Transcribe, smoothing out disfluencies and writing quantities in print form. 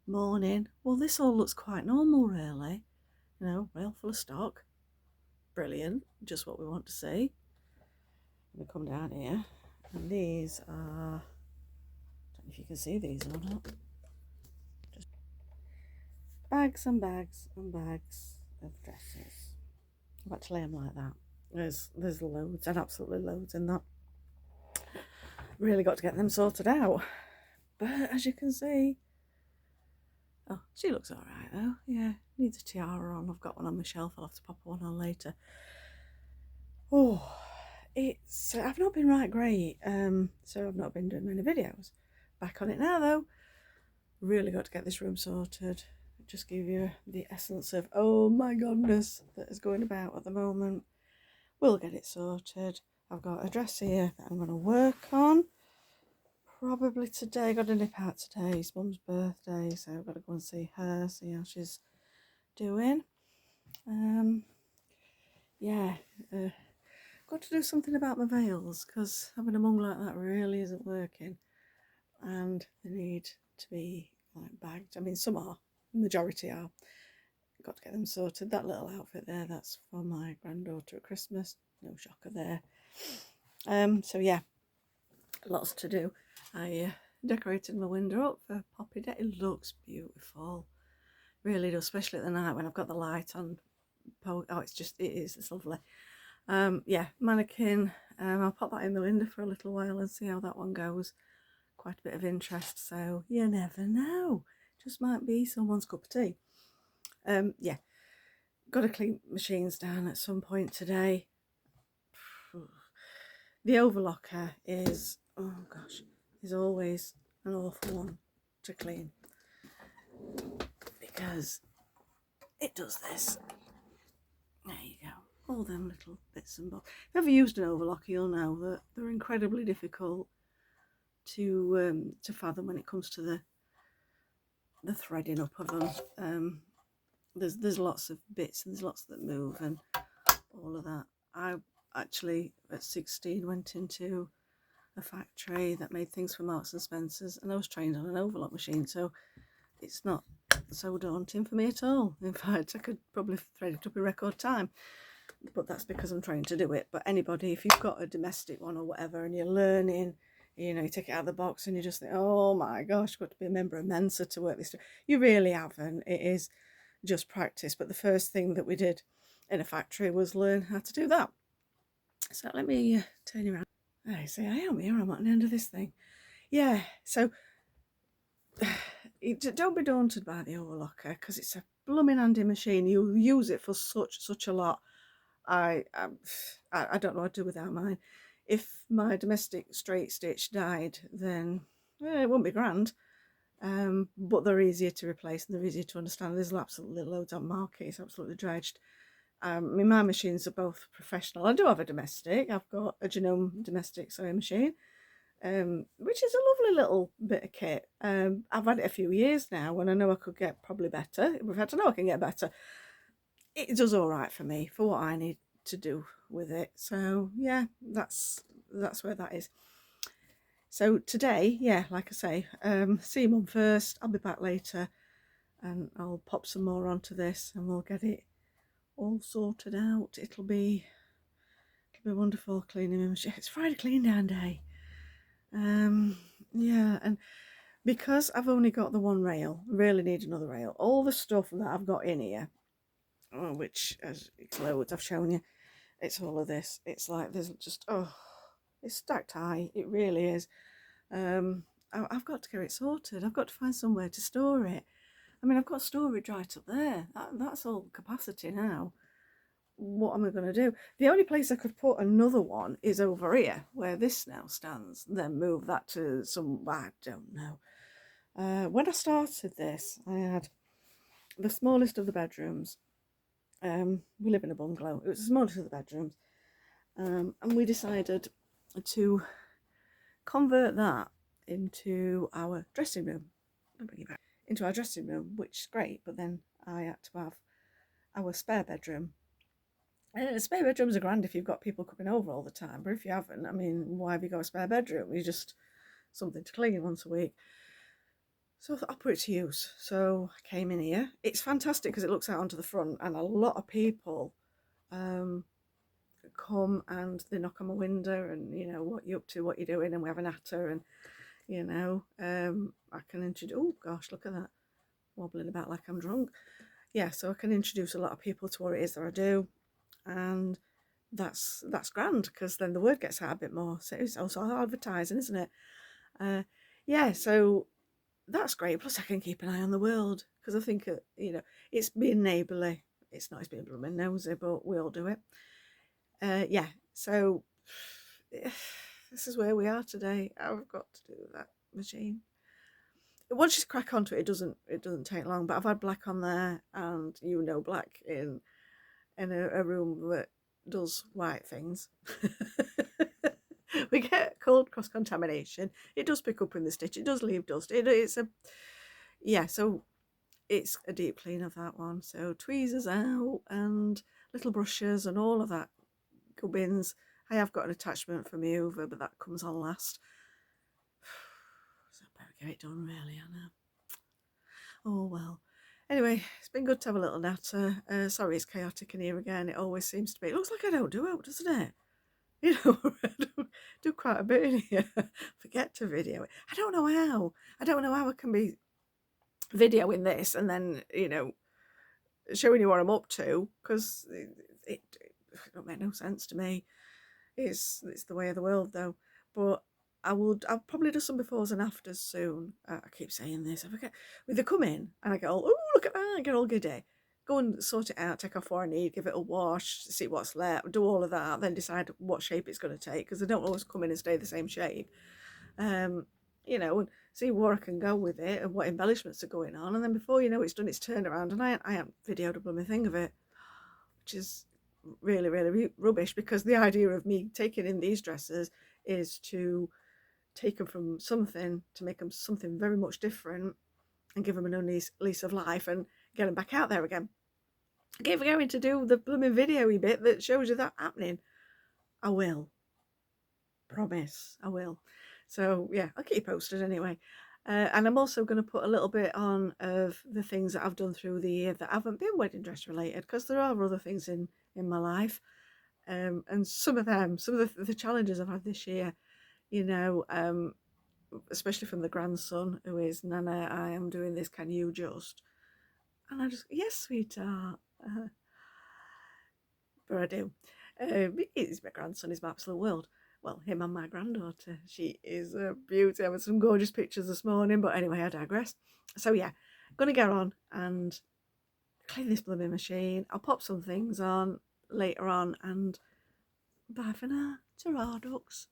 Morning. Well, this all looks quite normal, really. You know, rail full of stock. Brilliant. Just what we want to see. I'm going to come down here. And these are, I don't know if you can see these or not. Just bags and bags and bags of dresses. I've got to lay them like that. There's loads and absolutely loads in that. Really got to get them sorted out. But as you can see, oh, she looks all right though. Yeah, needs a tiara on. I've got one on my shelf. I'll have to pop one on later. Oh, I've not been right great, so I've not been doing many videos. Back on it now though. Really got to get this room sorted. Just give you the essence of oh my goodness that is going about at the moment. We'll get it sorted. I've got a dress here that I'm going to work on. Probably today. Got to nip out today. It's Mum's birthday, so I've got to go and see her, see how she's doing. Yeah. Got to do something about my veils because having a mung like that really isn't working, and they need to be like bagged. I mean, some are, the majority are. Got to get them sorted. That little outfit there, that's for my granddaughter at Christmas. No shocker there. So yeah, lots to do. I decorated my window up for Poppy Day. It looks beautiful, really does, especially at the night when I've got the light on. Oh, it's lovely. Yeah, mannequin. I'll pop that in the window for a little while and see how that one goes. Quite a bit of interest, so you never know. Just might be someone's cup of tea. Yeah, got to clean machines down at some point today. The overlocker is, oh gosh, is always an awful one to clean because it does this. There you go. All them little bits and bobs. If you've ever used an overlocker, you'll know that they're incredibly difficult to fathom when it comes to the threading up of them. There's lots of bits and there's lots that move and all of that. I actually at 16 went into a factory that made things for Marks and Spencers, and I was trained on an overlock machine, so it's not so daunting for me at all. In fact, I could probably thread it up in record time, but that's because I'm trained to do it. But anybody, if you've got a domestic one or whatever and you're learning, you know, you take it out of the box and you just think, oh my gosh, I've got to be a member of Mensa to work this. You really haven't. It is just practice. But the first thing that we did in a factory was learn how to do that. So let me turn you around. I see, I am here. I'm at the end of this thing. Yeah. So don't be daunted by the overlocker because it's a blooming handy machine. You use it for such a lot. I don't know what to do without mine. If my domestic straight stitch died, then it wouldn't be grand. But they're easier to replace and they're easier to understand. There's absolutely loads on market. It's absolutely dredged. I mean, my machines are both professional. I do have a domestic. I've got a Genome domestic sewing machine, which is a lovely little bit of kit. I've had it a few years now, and I know I could get probably better. In fact, I know I can get better. It does all right for me for what I need to do with it. So yeah, that's where that is. So today, yeah, like I say, see Mum first. I'll be back later, and I'll pop some more onto this, and we'll get it all sorted out. It'll be wonderful cleaning my machine. It's Friday clean down day. Yeah, and because I've only got the one rail, really need another rail. All the stuff that I've got in here, which it's loads, I've shown you. It's all of this. It's like there's just it's stacked high. It really is. I've got to get it sorted. I've got to find somewhere to store it. I mean, I've got storage right up there. That's all capacity now. What am I going to do? The only place I could put another one is over here, where this now stands. Then move that to some, I don't know. When I started this, I had the smallest of the bedrooms. We live in a bungalow. It was the smallest of the bedrooms. And we decided to convert that into our dressing room. Into our dressing room, which is great, but then I had to have our spare bedroom. Spare bedrooms are grand if you've got people coming over all the time, but if you haven't, I mean, why have you got a spare bedroom? You just something to clean once a week. So I thought I'll put it to use. So I came in here. It's fantastic because it looks out onto the front, and a lot of people come and they knock on my window and, you know, what you up to, what you're doing, and we have a natter, and, you know, I can introduce, oh gosh, look at that, wobbling about like I'm drunk. Yeah, so I can introduce a lot of people to what it is that I do, and that's grand, because then the word gets out a bit more. So it's also advertising, isn't it? Yeah, so that's great. Plus I can keep an eye on the world, because I think, you know, it's being neighbourly. It's not, it's being blooming nosy, but we all do it. Yeah, so this is where we are today. I've got to do that machine. Once you crack onto it, it doesn't take long. But I've had black on there, and you know, black in a room that does white things. We get cold cross contamination. It does pick up in the stitch. It does leave dust. So it's a deep clean of that one. So tweezers out and little brushes and all of that gubbins. I have got an attachment for my Hoover, but that comes on last. So I better get it done, really, I know. Oh well. Anyway, it's been good to have a little natter. Sorry, it's chaotic in here again. It always seems to be. It looks like I don't do it, doesn't it? You know, I do quite a bit in here. Forget to video it. I don't know how. I don't know how I can be videoing this and then, you know, showing you what I'm up to, because it don't make no sense to me. It's the way of the world, though. But I'll probably do some befores and afters soon. I keep saying this. I forget. They come in and I go, oh, look at that. I get all giddy. Go and sort it out, take off what I need, give it a wash, see what's left, do all of that, then decide what shape it's going to take, because they don't always come in and stay the same shape. You know, and see where I can go with it and what embellishments are going on. And then before you know it's done its turnaround, and I haven't videoed a blooming thing of it, which is really, really rubbish, because the idea of me taking in these dresses is to take them from something to make them something very much different and give them a new lease of life and get them back out there again. I keep going to do the blooming video-y bit that shows you that happening. I will. Promise, I will. So yeah, I'll keep you posted anyway. And I'm also going to put a little bit on of the things that I've done through the year that haven't been wedding dress related, because there are other things in my life. And some of the challenges I've had this year, you know, especially from the grandson, who is, Nana, I am doing this, can you just? And I just, yes, sweetheart. But I do. He's my grandson, he's my absolute world. Well, him and my granddaughter. She is a beauty. I had some gorgeous pictures this morning, but anyway, I digress. So yeah, gonna get on and clean this blooming machine. I'll pop some things on later on, and bye for now. Ta-ra, ducks.